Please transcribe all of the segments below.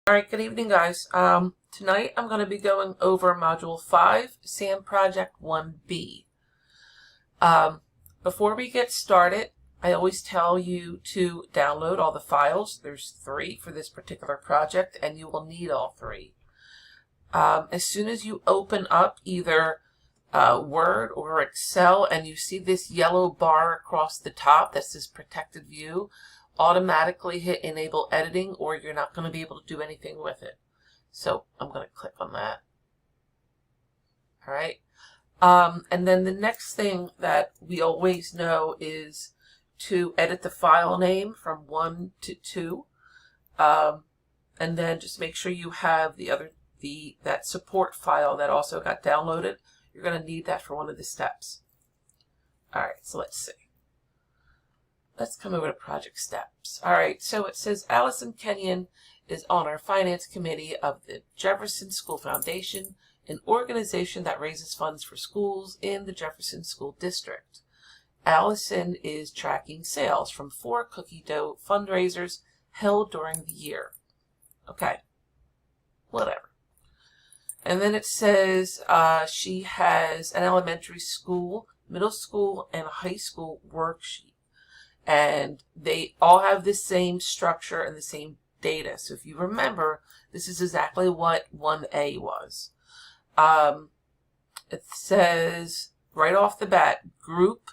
Alright, good evening guys. Tonight I'm going to be going over Module 5, SAM Project 1B. Before we get started, I always tell you to download all the files. There's 3 for this particular project, and you will need all 3. As soon as you open up either Word or Excel and you see this yellow bar across the top that says Protected View, automatically hit Enable Editing or you're not going to be able to do anything with it. So I'm going to click on that. Alright. And then the next thing that we always know is to edit the file name from 1 to 2. And then just make sure you have that support file that also got downloaded. You're going to need that for one of the steps. Alright, so let's see. Let's come over to project steps. Alright, so it says Allison Kenyon is on our finance committee of the Jefferson School Foundation, an organization that raises funds for schools in the Jefferson School District. Allison is tracking sales from 4 cookie dough fundraisers held during the year. Okay, whatever. And then it says she has an elementary school, middle school, and high school worksheet. And they all have the same structure and the same data. So if you remember, this is exactly what 1A was. It says right off the bat, group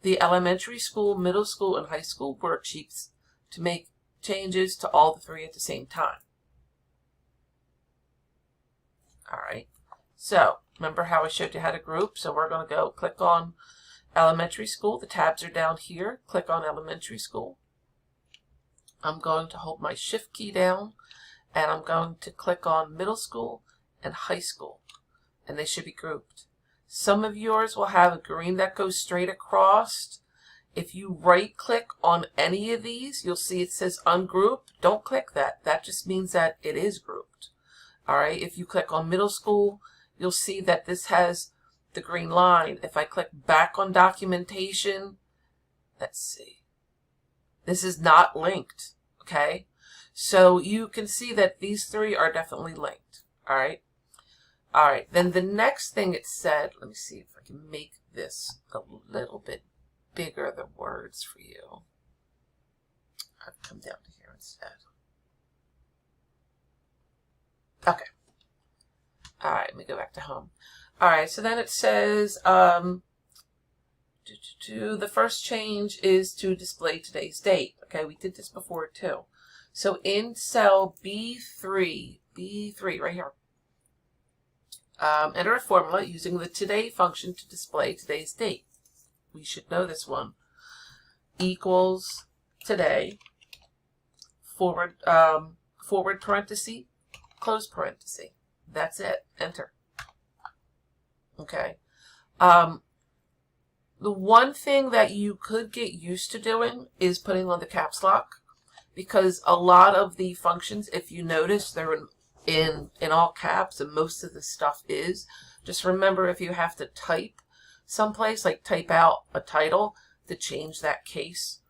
the elementary school, middle school, and high school worksheets to make changes to all the 3 at the same time. Alright, so remember how I showed you how to group? So we're going to go click on elementary school. The tabs are down here. Click on elementary school. I'm going to hold my shift key down and I'm going to click on middle school and high school, and they should be grouped. Some of yours will have a green that goes straight across. If you right click on any of these, you'll see it says ungroup. Don't click that. That just means that it is grouped. Alright, if you click on middle school, you'll see that this has the green line. If I click back on documentation, let's see, this is not linked. Okay, so you can see that these 3 are definitely linked. Alright, then the next thing it said, let me see if I can make this a little bit bigger, the words for you. I've come down to here instead. Okay, alright, let me go back to home. Alright, so then it says, the first change is to display today's date. Okay, we did this before too. So in cell B3 right here, enter a formula using the today function to display today's date. We should know this one. Equals today, forward parenthesis, close parenthesis. That's it. Enter. Okay. The one thing that you could get used to doing is putting on the caps lock, because a lot of the functions, if you notice, they're in all caps, and most of the stuff is. Just remember, if you have to type someplace, like type out a title, to change that case.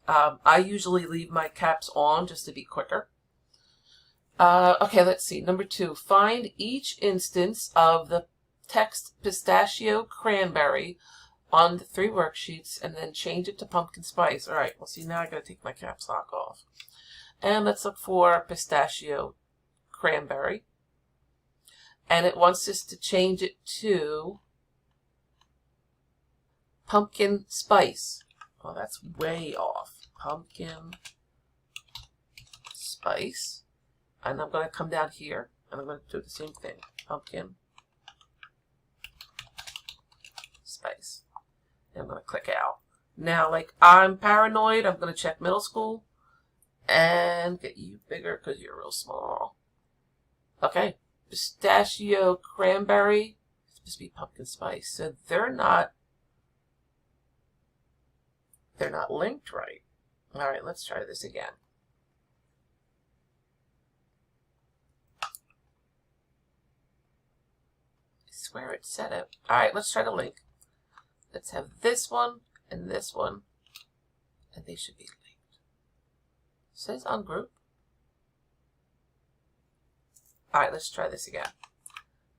I usually leave my caps on just to be quicker. Okay, let's see. Number 2, find each instance of the text pistachio cranberry on the 3 worksheets and then change it to pumpkin spice. Alright, well see, now I gotta take my caps lock off. And let's look for pistachio cranberry. And it wants us to change it to pumpkin spice. Well, that's way off. Pumpkin spice. And I'm going to come down here and I'm going to do the same thing. Pumpkin spice. And I'm going to click out. Now, like, I'm paranoid, I'm going to check middle school and get you bigger because you're real small. Okay. Pistachio cranberry. It's supposed to be pumpkin spice. So they're not linked right. All right, let's try this again. I swear it said it. All right, let's try to link. Let's have this one, and they should be linked. It says ungroup. All right, let's try this again.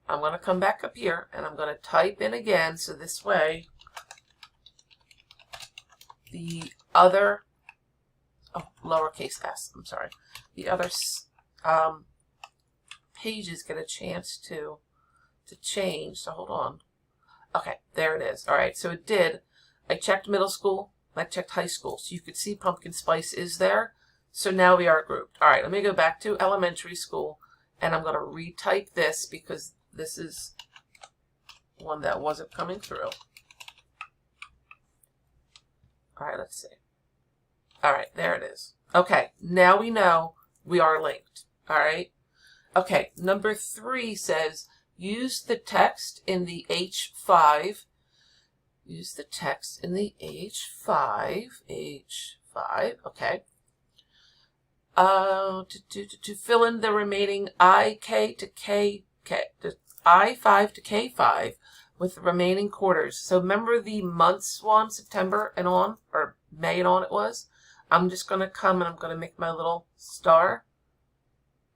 I'm going to come back up here and I'm going to type in again, so this way the other, lowercase s, I'm sorry, the other pages get a chance to change. So hold on. Okay, there it is. All right, so it did. I checked middle school, I checked high school, so you could see pumpkin spice is there. So now we are grouped. All right, let me go back to elementary school, and I'm going to retype this because this is one that wasn't coming through. All right, let's see. All right, there it is. Okay, now we know we are linked. All right. Okay, number 3 says, use the text in the H5. Use the text in the H5. Okay. To fill in the remaining I5 to K5 with the remaining quarters. So remember the months one, September and on, or May and on it was? I'm just going to come and I'm going to make my little star.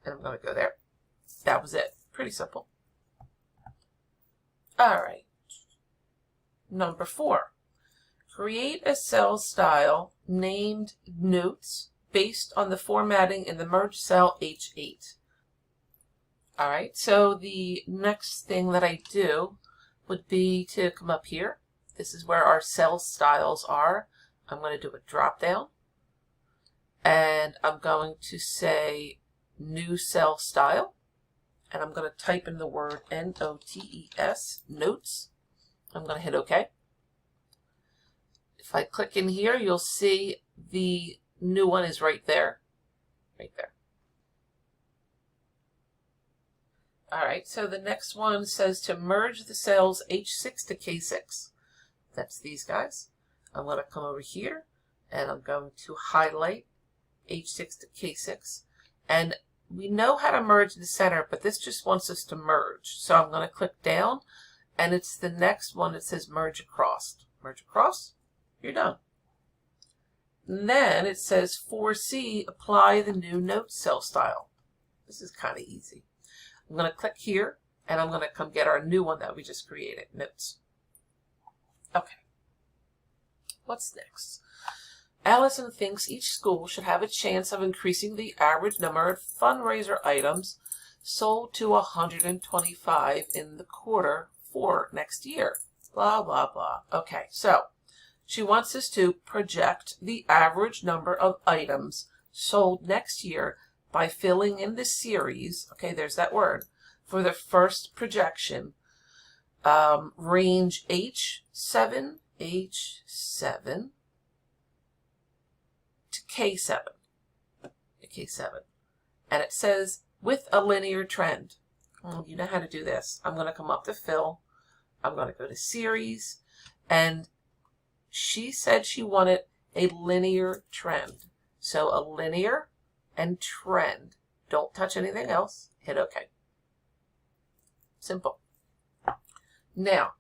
And I'm going to go there. That was it. Pretty simple. All right. Number 4. Create a cell style named Notes based on the formatting in the merge cell H8. All right. So the next thing that I do would be to come up here. This is where our cell styles are. I'm going to do a drop down. And I'm going to say new cell style. And I'm going to type in the word N-O-T-E-S, notes. I'm going to hit OK. If I click in here, you'll see the new one is right there. Right there. All right, so the next one says to merge the cells H6 to K6. That's these guys. I'm going to come over here, and I'm going to highlight H6 to K6. And we know how to merge the center, but this just wants us to merge. So I'm going to click down, and it's the next one that says merge across. Merge across, you're done. And then it says 4C, apply the new note cell style. This is kind of easy. I'm going to click here, and I'm going to come get our new one that we just created, notes. Okay. What's next? Allison thinks each school should have a chance of increasing the average number of fundraiser items sold to 125 in the quarter for next year. Blah, blah, blah. Okay, so she wants us to project the average number of items sold next year by filling in the series, okay, there's that word, for the first projection, range H7 to K7. And it says with a linear trend. You know how to do this. I'm going to come up to fill. I'm going to go to series. And she said she wanted a linear trend. So a linear and trend. Don't touch anything else. Hit OK. Simple. Now,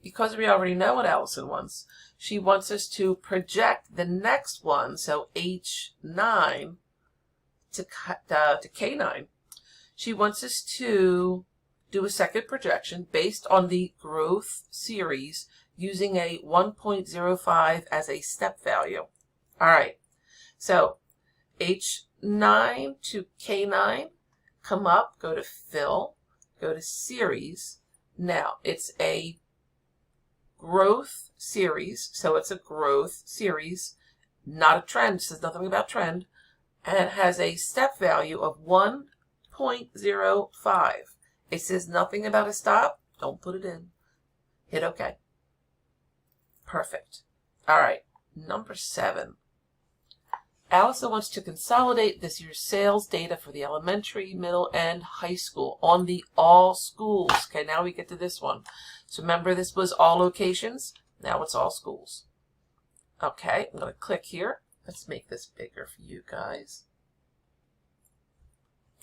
because we already know what Allison wants, she wants us to project the next one, so H9 to K9. She wants us to do a second projection based on the growth series using a 1.05 as a step value. All right, so H9 to K9, come up, go to fill, go to series. Now, it's a growth series, so it's a growth series, not a trend. It says nothing about trend, and it has a step value of 1.05. It says nothing about a stop. Don't put it in. Hit OK. Perfect. All right, number 7. Allison wants to consolidate this year's sales data for the elementary, middle, and high school on the all schools. Okay, now we get to this one. So remember, this was all locations. Now it's all schools. Okay, I'm going to click here. Let's make this bigger for you guys.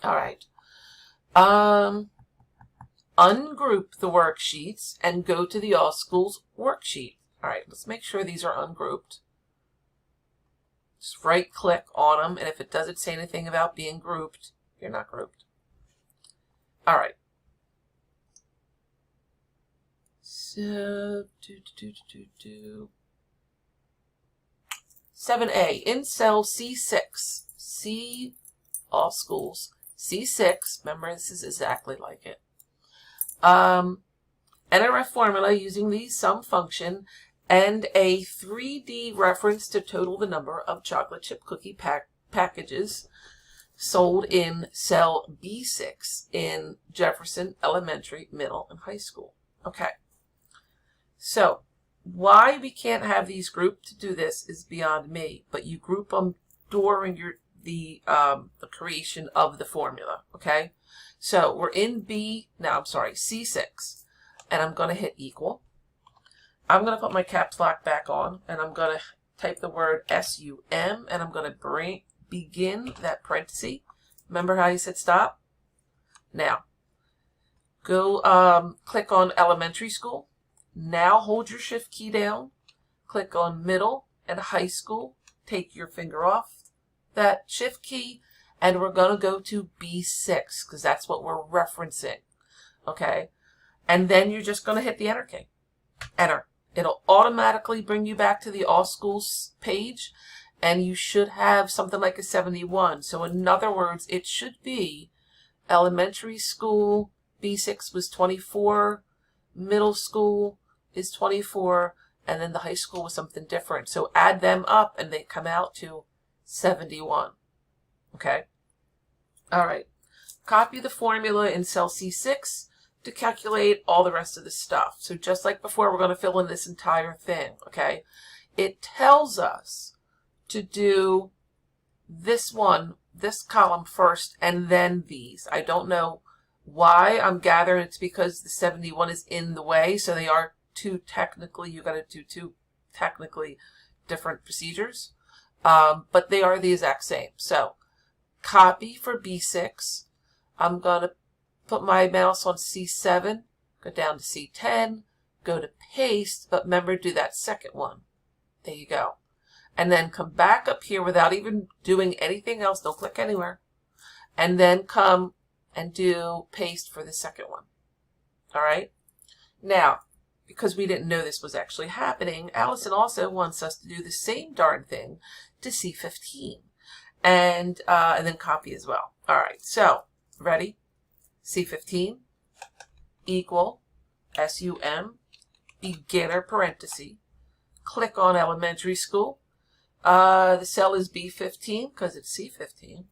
All right. Ungroup the worksheets and go to the all schools worksheet. All right, let's make sure these are ungrouped. Just right-click on them, and if it doesn't say anything about being grouped, you're not grouped. All right. So, 7A, in cell C6, C, all schools, C6, remember this is exactly like it. Enter a formula using the sum function and a 3D reference to total the number of chocolate chip cookie packages sold in cell B6 in Jefferson Elementary, Middle, and High School. Okay. So, why we can't have these grouped to do this is beyond me, but you group them during the creation of the formula, okay? So, we're in C6, and I'm going to hit equal. I'm going to put my caps lock back on, and I'm going to type the word SUM, and I'm going to begin that parenthesis. Remember how you said stop? Now, go click on elementary school. Now hold your shift key down, click on middle and high school, take your finger off that shift key, and we're going to go to B6 because that's what we're referencing, okay? And then you're just going to hit the enter key. Enter. It'll automatically bring you back to the all schools page, and you should have something like a 71. So in other words, it should be elementary school, B6 was 24, middle school is 24, and then the high school was something different. So add them up and they come out to 71. Okay? All right. Copy the formula in cell C6 to calculate all the rest of the stuff. So just like before, we're going to fill in this entire thing. Okay? It tells us to do this column first, and then these. I don't know why. I'm gathering it's because the 71 is in the way, so they are you got to do two technically different procedures, but they are the exact same. So copy for B6. I'm going to put my mouse on C7, go down to C10, go to paste, but remember, do that second one. There you go. And then come back up here without even doing anything else. Don't click anywhere. And then come and do paste for the second one. All right? Now, because we didn't know this was actually happening, Allison also wants us to do the same darn thing to C15. And then copy as well. All right, so, ready? C15 equal SUM, beginner parenthesis. Click on elementary school. The cell is B15 because it's C15.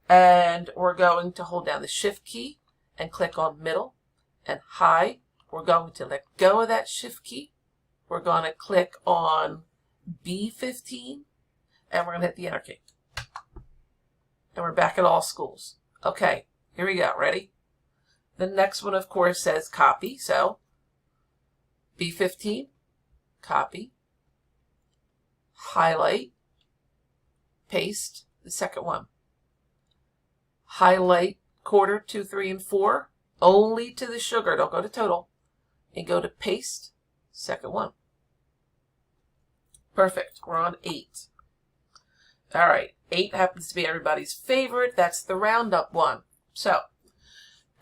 And we're going to hold down the shift key and click on middle and high. We're going to let go of that shift key. We're going to click on B15 and we're going to hit the enter key. And we're back at all schools. Okay, here we go. Ready? The next one, of course, says copy. So B15, copy, highlight, paste the second one. Highlight quarter, 2, 3, and 4 only to the sugar. Don't go to total. And go to paste, second one. Perfect. We're on 8. All right. 8 happens to be everybody's favorite. That's the roundup one. So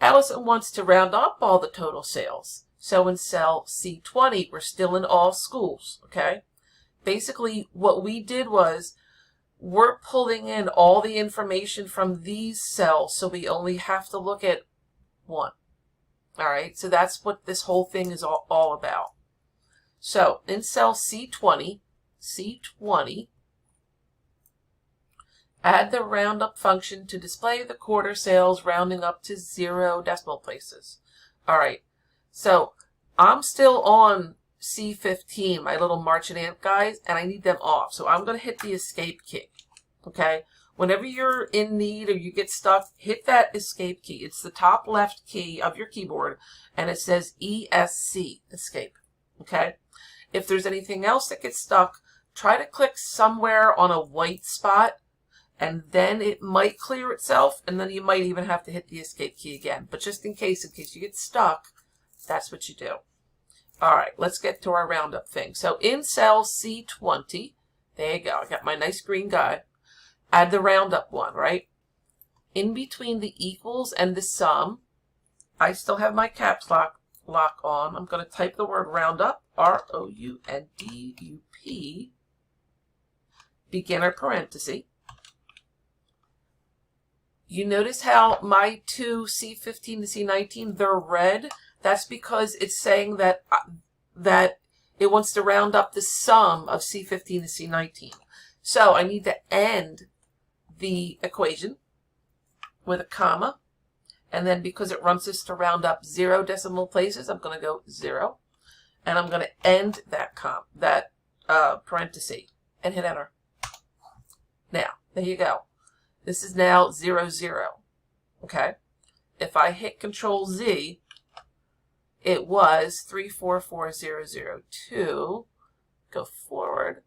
Allison wants to round up all the total sales. So in cell C20, we're still in all schools. Okay. Basically, what we did was we're pulling in all the information from these cells, so we only have to look at one. All right, so that's what this whole thing is all about. So in cell C20, add the roundup function to display the quarter sales rounding up to 0 decimal places. All right, so I'm still on C15, my little marching ant guys, and I need them off. So I'm going to hit the escape key, okay? Whenever you're in need or you get stuck, hit that escape key. It's the top left key of your keyboard, and it says ESC, escape, okay? If there's anything else that gets stuck, try to click somewhere on a white spot, and then it might clear itself, and then you might even have to hit the escape key again. But just in case you get stuck, that's what you do. All right, let's get to our roundup thing. So in cell C20, there you go. I got my nice green guy. Add the roundup one, right? In between the equals and the sum, I still have my caps lock on. I'm going to type the word roundup, R-O-U-N-D-U-P, beginner parenthesis. You notice how my two C15 to C19, they're red? That's because it's saying that it wants to round up the sum of C15 to C19. So I need to end the equation with a comma. And then because it wants us to round up 0 decimal places, I'm going to go 0. And I'm going to end that parenthesis and hit enter. Now, there you go. This is now 0, 0. Okay? If I hit Control Z, it was 344002. Go forward.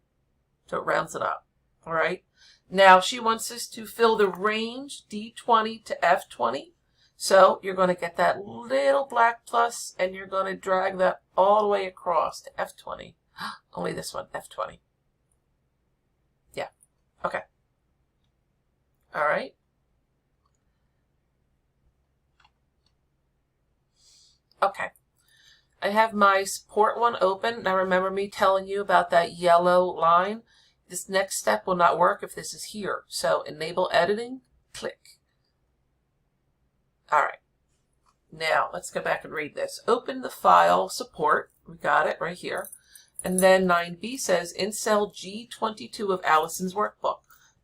So it rounds it up. All right? Now, she wants us to fill the range D20 to F20. So you're going to get that little black plus, and you're going to drag that all the way across to F20. Only this one, F20. Yeah. Okay. All right. Okay. I have my support one open. Now remember me telling you about that yellow line. This next step will not work if this is here. So enable editing, click. All right. Now let's go back and read this. Open the file support. We got it right here. And then 9B says in cell G22 of Allison's workbook.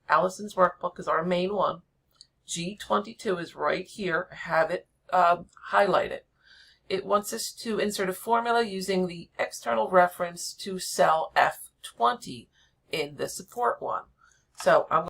Allison's workbook is our main one. G22 is right here. Have it highlighted. It wants us to insert a formula using the external reference to cell F20 in the support one. So I'm